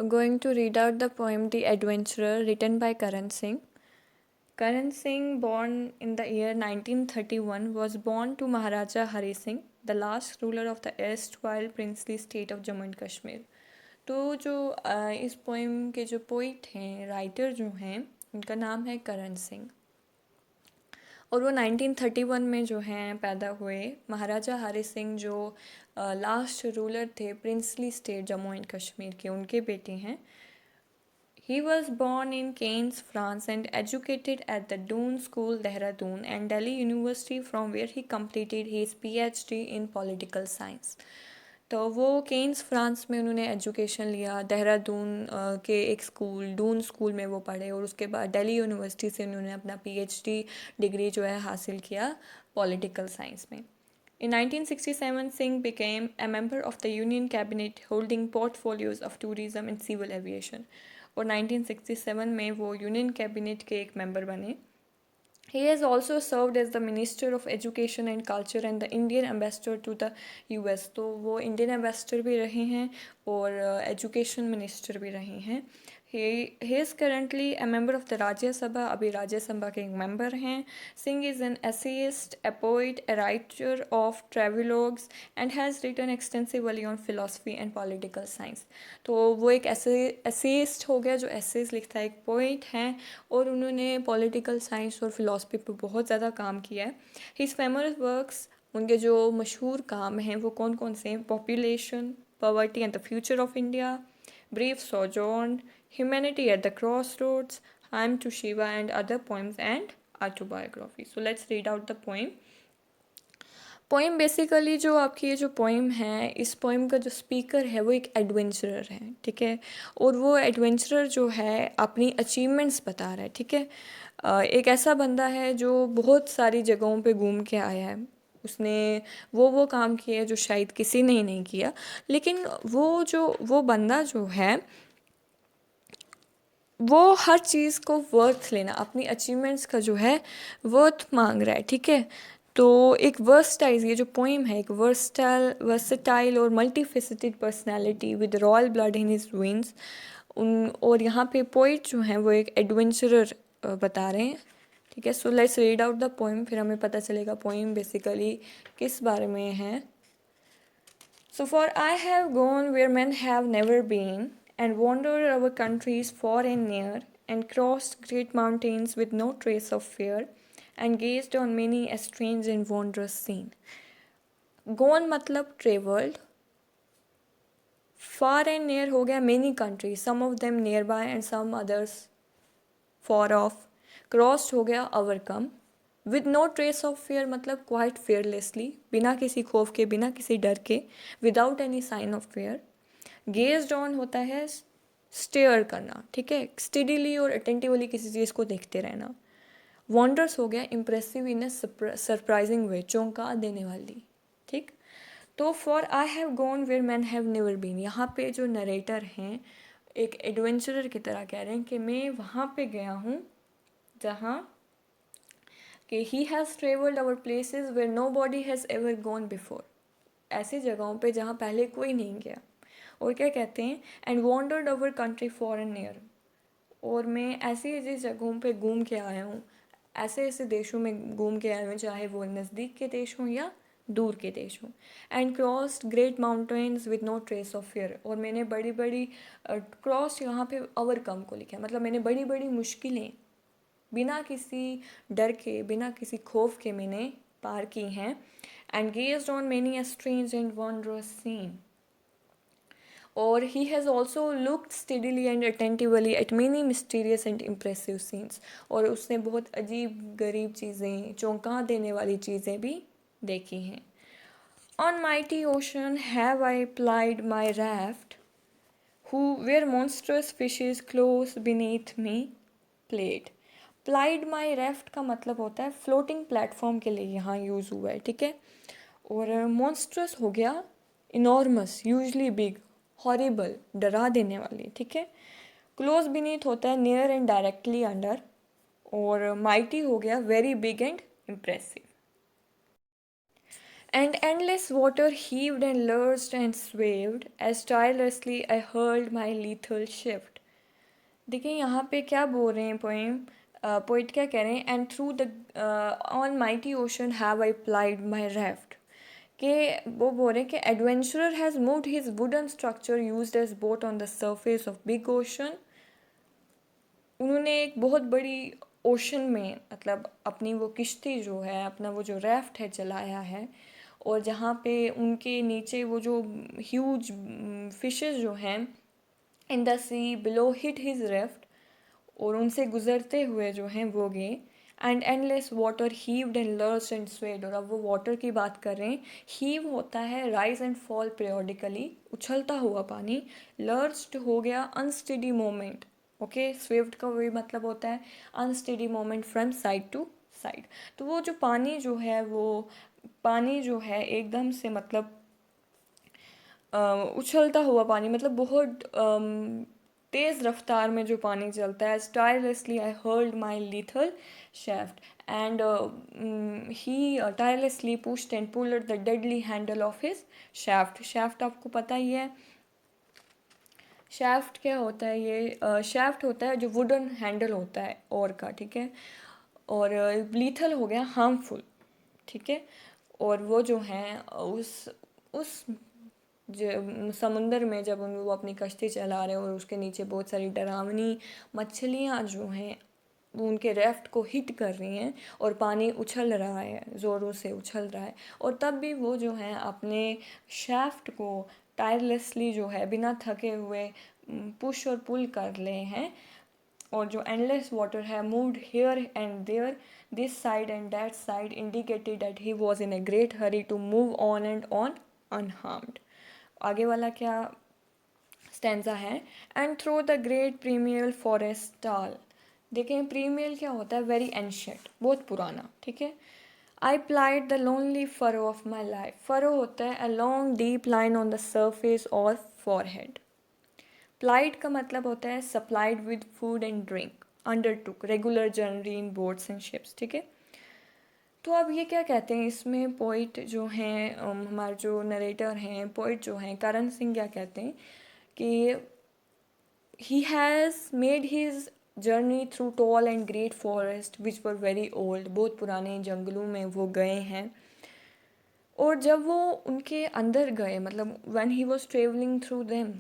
going to read out the poem The Adventurer, written by Karan Singh. Karan Singh, born in the year 1931, was born to Maharaja Hari Singh, the last ruler of the erstwhile princely state of Jammu and Kashmir. तो जो इस poem के जो poet हैं, writer जो हैं, उनका नाम है करण सिंह और वो 1931 में जो हैं पैदा हुए। महाराजा हरि सिंह जो लास्ट रूलर थे princely state Jammu and Kashmir के, उनके बेटे हैं। He was born in Cannes, France and educated at the Doon School, Dehradun and Delhi University from where he completed his PhD in Political Science. तो वो केन्स फ्रांस में उन्होंने education लिया, देहरादून के एक स्कूल डून स्कूल में वो पढ़े और उसके बाद दिल्ली यूनिवर्सिटी से उन्होंने अपना पीएचडी डिग्री जो है हासिल किया पॉलिटिकल साइंस में। In 1967, Singh became a member of the Union Cabinet holding portfolios of tourism and civil aviation. और 1967 में वो यूनियन कैबिनेट के एक मेंबर बने। He has also served as the Minister of Education and Culture and the Indian Ambassador to the US. तो वो Indian ambassador भी रहे हैं और एजुकेशन मिनिस्टर भी रहे हैं। He is currently a member of the राज्य सभा, अभी राज्य सभा के एक मेंबर हैं। Singh is an essayist, a poet, a writer of travelogues and has written extensively on philosophy and political science. तो वो एक एसेइस्ट हो गया जो एसेज लिखता है, एक पोइट हैं और उन्होंने पॉलिटिकल साइंस और फिलॉसफी पर बहुत ज़्यादा काम किया है। हिज फेमस वर्क्स, उनके जो मशहूर काम हैं वो कौन कौन से हैं? Population, poverty and the future of India, brief sojourn, humanity at the cross roads, hymn to Shiva and other poems and autobiography. So let's read out the poem. Poem basically जो आपकी ये जो पोएम है, इस पोएम का जो speaker है वो एक एडवेंचरर है, ठीक है। और वो एडवेंचरर जो है अपनी अचीवमेंट्स बता रहा है, ठीक है। एक ऐसा बंदा है जो बहुत सारी जगहों पे घूम के आया है, उसने वो काम किया है जो शायद किसी ने ही नहीं किया, लेकिन वो बंदा जो है वो हर चीज़ को वर्थ लेना, अपनी अचीवमेंट्स का जो है वर्थ मांग रहा है, ठीक है। तो एक वर्सटाइल, ये जो पोएम है एक वर्सटाइल और multifaceted personality with royal blood in his veins. और यहाँ पे पोइट जो हैं वो एक एडवेंचरर बता रहे हैं, ठीक है। सो let's read out the poem, फिर हमें पता चलेगा पोएम बेसिकली किस बारे में है। So for I have gone where man have never been and wandered our countries far and near, and crossed great mountains with no trace of fear, and gazed on many a strange and wondrous scene. Gone मतलब travelled, far and near हो गया many countries, some of them nearby and some others far off. Crossed हो गया overcome, with no trace of fear मतलब quite fearlessly, बिना किसी खौफ के, बिना किसी डर के, without any sign of fear. Gazed on होता है स्टेयर करना, ठीक है, स्टडीली और अटेंटिवली किसी चीज़ को देखते रहना। वॉन्डर्स हो गया इम्प्रेसिव इन अ सरप्राइजिंग वे, चौंका देने वाली, ठीक। तो for I have gone where man have never been, यहाँ पे जो नरेटर हैं एक एडवेंचरर की तरह कह रहे हैं कि मैं वहाँ पे गया हूँ जहाँ कि he has travelled our places where nobody has ever gone before, ऐसी जगहों पे जहाँ पहले कोई नहीं गया। और क्या कहते हैं, and wandered over country for and near, और मैं ऐसी ऐसी जगहों पे घूम के आया हूँ, ऐसे ऐसे देशों में घूम के आया हूँ, चाहे वो नज़दीक के देश हों या दूर के देश हों। And crossed great mountains with no trace of fear, और मैंने बड़ी बड़ी क्रॉस यहाँ पे ओवरकम को लिखा है, मतलब मैंने बड़ी बड़ी मुश्किलें बिना किसी डर के, बिना किसी खौफ के मैंने पार की हैं। And gazed on many a strange and wondrous scene, और he has also looked steadily and attentively at many mysterious and impressive scenes, और उसने बहुत अजीब गरीब चीज़ें, चौंका देने वाली चीज़ें भी देखी हैं। On mighty ocean have I plied my raft, where monstrous fishes close beneath me played. Plied my raft का मतलब होता है फ्लोटिंग प्लेटफॉर्म के लिए यहाँ यूज़ हुआ है, ठीक है। और monstrous हो गया इनॉर्मस, यूजली बिग, हॉरिबल, डरा देने वाली, ठीक है। क्लोज बीनीथ होता है नियर एंड डायरेक्टली अंडर, और माइटी हो गया very big and impressive. And endless water heaved and lurched and swayed as tirelessly I hurled my lethal shift. देखिए यहाँ पे क्या बोल रहे हैं पोइट क्या कह रहे हैं, and through the on mighty ocean have I plied my raft, कि वो बोल रहे हैं कि adventurer has moved his wooden structure used as boat on the surface of big ocean. उन्होंने एक बहुत बड़ी ओशन में मतलब अपनी वो किश्ती जो है, अपना वो जो राफ्ट है चलाया है, और जहाँ पे उनके नीचे वो जो ह्यूज फिशेस जो हैं in the sea below hit his raft, और उनसे गुजरते हुए जो हैं वो गए। And endless water heaved and lurched and swayed, और अब वो वाटर की बात कर रहे हैं। हीव होता है राइज एंड फॉल पीरियोडिकली, उछलता हुआ पानी। लर्ज्ड हो गया अनस्टेडी मोमेंट, ओके। स्विफ्ट का वही मतलब होता है unsteady moment from side to side. तो वो जो पानी जो है वो पानी जो है एकदम से मतलब उछलता हुआ पानी, मतलब बहुत तेज़ रफ्तार में जो पानी चलता है। tirelessly I hurled my lethal shaft and he tirelessly pushed and pulled the deadly handle of his shaft। shaft आपको पता ही है shaft क्या होता है। ये shaft होता है जो वुडन हैंडल होता है और का, ठीक है। और lethal हो गया harmful, ठीक है। और वो जो हैं उस समुंदर में जब वो अपनी कश्ती चला रहे हैं और उसके नीचे बहुत सारी डरावनी मछलियाँ जो हैं वो उनके राफ्ट को हिट कर रही हैं, और पानी उछल रहा है, ज़ोरों से उछल रहा है, और तब भी वो जो हैं अपने शाफ्ट को टायरलेसली जो है बिना थके हुए पुश और पुल कर रहे हैं। और जो एंडलेस वाटर है moved here and there, this side and that side, indicated that he was in a great hurry to move on and on unharmed. आगे वाला क्या स्टेंजा है, and through the great primeval forest tall. देखें प्रीमियल क्या होता है, very ancient, बहुत पुराना, ठीक है। I plied the lonely furrow of my life. Furrow होता है a long deep line on the surface और फॉरहेड। प्लाइड का मतलब होता है supplied with food and drink, undertook regular journey in boats and ships, ठीक है। तो अब ये क्या कहते हैं इसमें पोइट जो हैं, हमारे जो नरेटर हैं, पोइट जो हैं करण सिंह, क्या कहते हैं कि he has made his journey through tall and great forest which were very old। बहुत पुराने जंगलों में वो गए हैं, और जब वो उनके अंदर गए, मतलब when he was traveling through them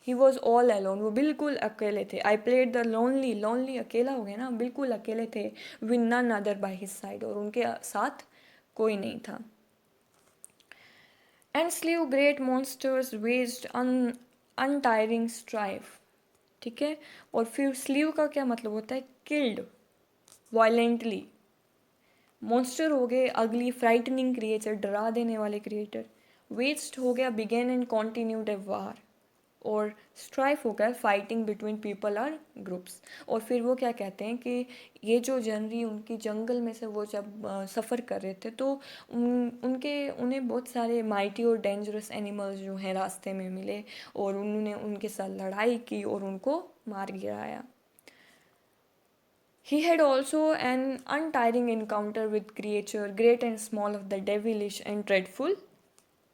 he was all alone, वो बिल्कुल अकेले थे। I played the lonely, lonely अकेला हो गया ना, बिल्कुल अकेले थे। with none other by his side, और उनके साथ कोई नहीं था। and slew great monsters waged untiring strife, ठीक है। और फिर स्लीव का क्या मतलब होता है, किल्ड वायलेंटली। मॉन्स्टर हो गए अगली फ्राइटनिंग क्रिएचर, डरा देने वाले क्रिएटर। वेस्ट हो गया बिगेन एंड कॉन्टिन्यूड ए वार, और स्ट्राइफ हो गया फाइटिंग बिटवीन पीपल और ग्रुप्स। और फिर वो क्या कहते हैं कि ये जो जनरी उनकी जंगल में से वो जब सफ़र कर रहे थे, तो उन्हें बहुत सारे माइटी और डेंजरस एनिमल्स जो हैं रास्ते में मिले, और उन्होंने उनके साथ लड़ाई की और उनको मार गिराया। He had also an untiring encounter with creature great and small of the devilish and dreadful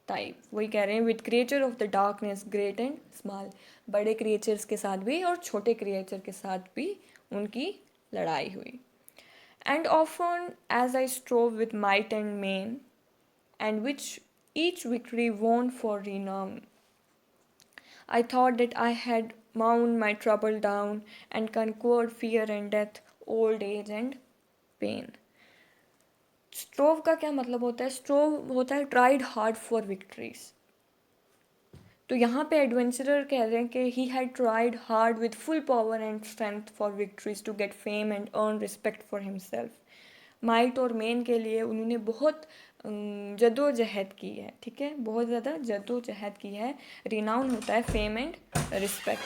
type. वही कह रहे हैं with creature of the darkness great and small, बड़े क्रिएचर्स के साथ भी और छोटे क्रिएचर के साथ भी उनकी लड़ाई हुई। And often as I strove with might and main and which each victory won for renown, I thought that I had mounted my trouble down and conquered fear and death, old age and pain। Strove का क्या मतलब होता है, strove होता है tried hard for victories. तो यहाँ पे एडवेंचरर कह रहे हैं कि he had tried hard with full power and strength for victories to get fame and earn respect for himself. Might और मेन के लिए उन्होंने बहुत जद्दोजहद की है, ठीक है, बहुत ज़्यादा जद्दोजहद की है। रिनाउन होता है फेम एंड रिस्पेक्ट।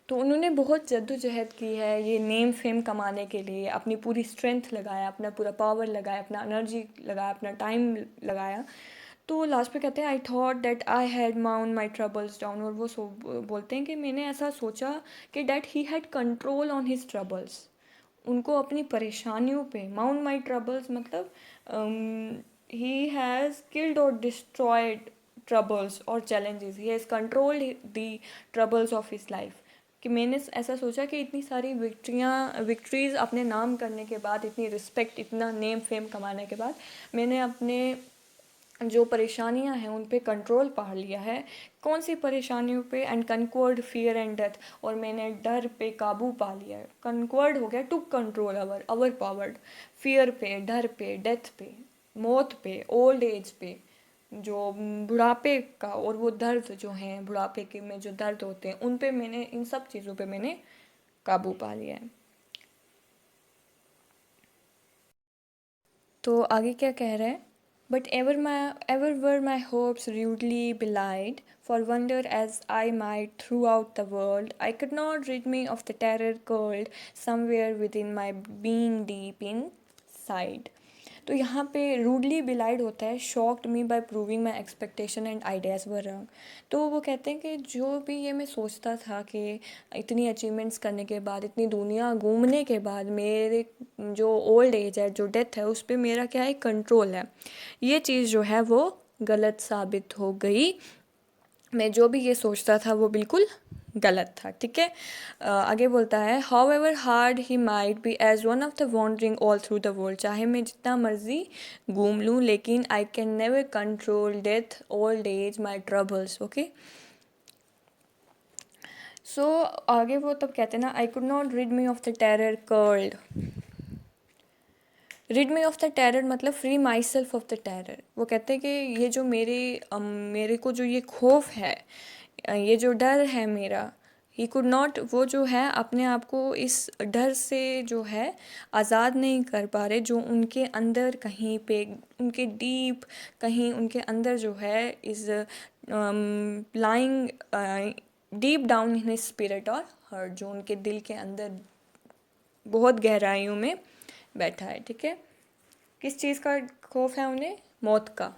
तो उन्होंने बहुत जद्दोजहद की है ये नेम फेम कमाने के लिए, अपनी पूरी स्ट्रेंथ लगाया, अपना पूरा पावर लगाया, अपना एनर्जी लगाया, अपना टाइम लगाया। तो लास्ट पे कहते हैं I thought that I had mount my troubles down, और वो बोलते हैं कि मैंने ऐसा सोचा कि that he had control on his troubles, उनको अपनी परेशानियों पे, माउंट माई ट्रबल्स मतलब he has killed or destroyed troubles or challenges. He has controlled the troubles of his life. कि मैंने ऐसा सोचा कि इतनी सारी विक्ट्रीज अपने नाम करने के बाद, इतनी रिस्पेक्ट, इतना नेम फेम कमाने के बाद, मैंने अपने जो परेशानियां हैं उन पे कंट्रोल पा लिया है. कौन सी परेशानियों पे? And conquered fear and death. और मैंने डर पे काबू पा लिया है. कनक्वर्ड हो गया to control our powered. Fear पे, डर पे, डेथ पे, मौत पे, ओल्ड एज पे, जो बुढ़ापे का और वो दर्द जो हैं बुढ़ापे के में जो दर्द होते हैं, उन पे मैंने, इन सब चीज़ों पे मैंने काबू पा लिया है. तो आगे क्या कह रहा है? But ever were my hopes rudely belied, for wander as I might throughout the world, I could not rid me of the terror curled somewhere within my being deep inside. तो यहाँ पे रूडली बिलाइड होता है shocked me by proving my expectation and ideas were wrong. तो वो कहते हैं कि जो भी ये मैं सोचता था कि इतनी अचीवमेंट्स करने के बाद, इतनी दुनिया घूमने के बाद, मेरे जो ओल्ड एज है, जो डेथ है, उस पर मेरा क्या है, कंट्रोल है, ये चीज़ जो है वो गलत साबित हो गई. मैं जो भी ये सोचता था वो बिल्कुल गलत था. ठीक है. आगे बोलता है, however hard he might be as one of the wandering all through the world. चाहे मैं जितना मर्जी घूम लूँ, लेकिन I can never control death, old age, my troubles. Okay. So आगे वो तब कहते हैं ना, I could not rid me of the terror curled. Rid me of the terror मतलब free myself of the terror. वो कहते हैं कि ये जो मेरे को जो ये खौफ है, ये जो डर है मेरा, ही कुड नॉट, वो जो है अपने आप को इस डर से जो है आज़ाद नहीं कर पा रहे, जो उनके अंदर कहीं पे, उनके डीप कहीं उनके अंदर जो है is lying deep down in his spirit और हर्ट, जो उनके दिल के अंदर बहुत गहराइयों में बैठा है. ठीक है. किस चीज़ का खौफ है उन्हें? मौत का.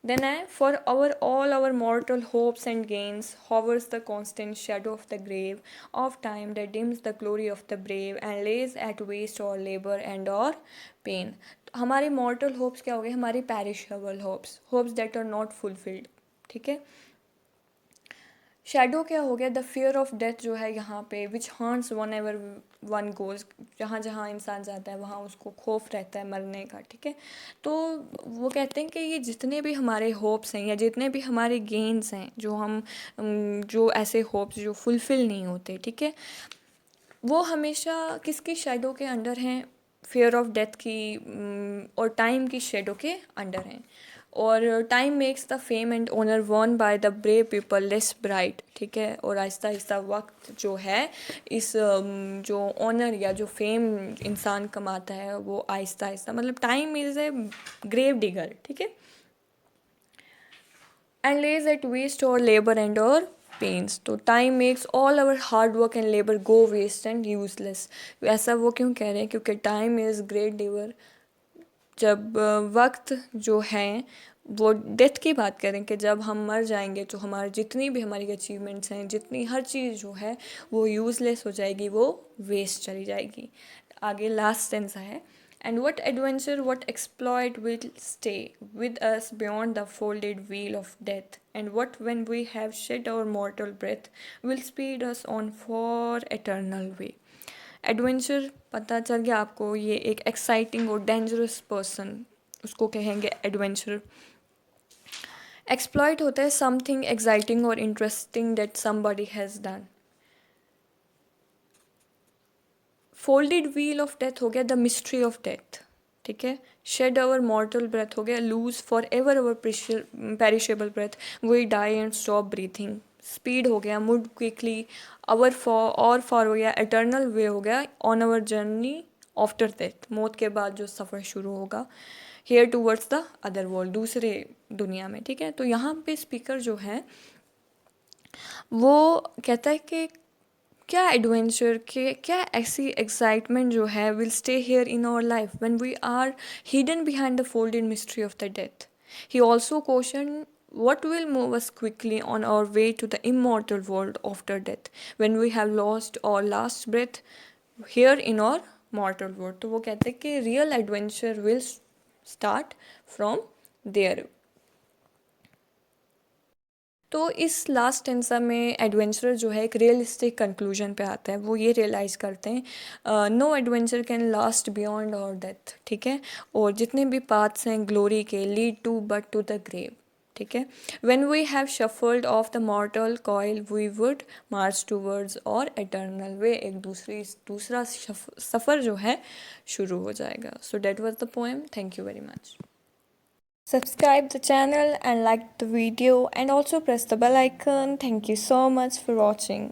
देन है, for our all our mortal hopes and gains hovers the constant shadow of the grave of time that dims the glory of the brave and lays at waste our labour and our pain. हमारे mortal hopes क्या हो गए? हमारी perishable hopes, hopes that are not fulfilled. ठीक है. Shadow क्या हो गया? द फियर ऑफ डेथ जो है यहाँ पे, which haunts one ever one goes. जहाँ जहाँ इंसान जाता है वहाँ उसको खौफ रहता है मरने का. ठीक है. तो वो कहते हैं कि ये जितने भी हमारे होप्स हैं या जितने भी हमारे गेन्स हैं, जो हम जो ऐसे होप्स जो फुलफिल नहीं होते, ठीक है, वो हमेशा किसकी शेडो के अंडर हैं? फियर ऑफ डेथ की और टाइम की शेडो के अंडर हैं. और time makes the fame and honour won by the brave people less bright. ठीक है. और आहिस्ता आहिस्ता वक्त जो है इस जो ऑनर या जो फेम इंसान कमाता है वो आहिस्ता आहिस्ता, मतलब time is a grave digger. ठीक है. And lays at waste our labour and our pains. तो time makes all our hard work and labour go waste and useless. ऐसा वो क्यों कह रहे हैं? क्योंकि टाइम इज़ ग्रेट डिगर. जब वक्त जो है वो डेथ की बात करें कि जब हम मर जाएंगे तो हमारी जितनी भी हमारी अचीवमेंट्स हैं, जितनी हर चीज़ जो है वो यूज़लेस हो जाएगी, वो वेस्ट चली जाएगी. आगे लास्ट सेंस है, and what adventure what exploit will stay with us beyond the folded wheel of death and what when we have shed our mortal breath will speed us on for eternal way. Adventure पता चल गया आपको, ये एक exciting और dangerous person, उसको कहेंगे adventure. Exploit होता है समथिंग एक्साइटिंग और interesting that somebody has done. Folded wheel of death हो गया द मिस्ट्री ऑफ डेथ. ठीक है. शेड अवर मॉर्टल ब्रेथ हो गया lose for ever our perishable breath, we die and stop breathing. Speed हो गया मूव क्विकली. अवर फॉर हो गया एटर्नल वे हो गया on our journey after death, मौत के बाद जो सफ़र शुरू होगा. Here towards the other world, दूसरे दुनिया में. ठीक है. तो यहाँ पे स्पीकर जो है वो कहता है कि क्या एडवेंचर के, क्या ऐसी एक्साइटमेंट जो है will stay here in our life when we are hidden behind the folded mystery of the death. He also question what will move us quickly on our way to the immortal world after death when we have lost our last breath here in our mortal world. तो वो कहते हैं कि real adventure will start from there. तो इस last टेंसा में adventurer जो है एक रियलिस्टिक कंक्लूजन पे आता है, वो ये रियलाइज़ करते हैं no adventure can last beyond our death, ठीक है, और जितने भी पाथ्स हैं ग्लोरी के lead to but to the grave, ठीक है, when we have shuffled off the mortal coil we would march towards our eternal way, एक दूसरा सफ़र जो है शुरू हो जाएगा. So that was the poem. Thank you very much. Subscribe the channel and like the video and also press the bell icon. Thank you so much for watching.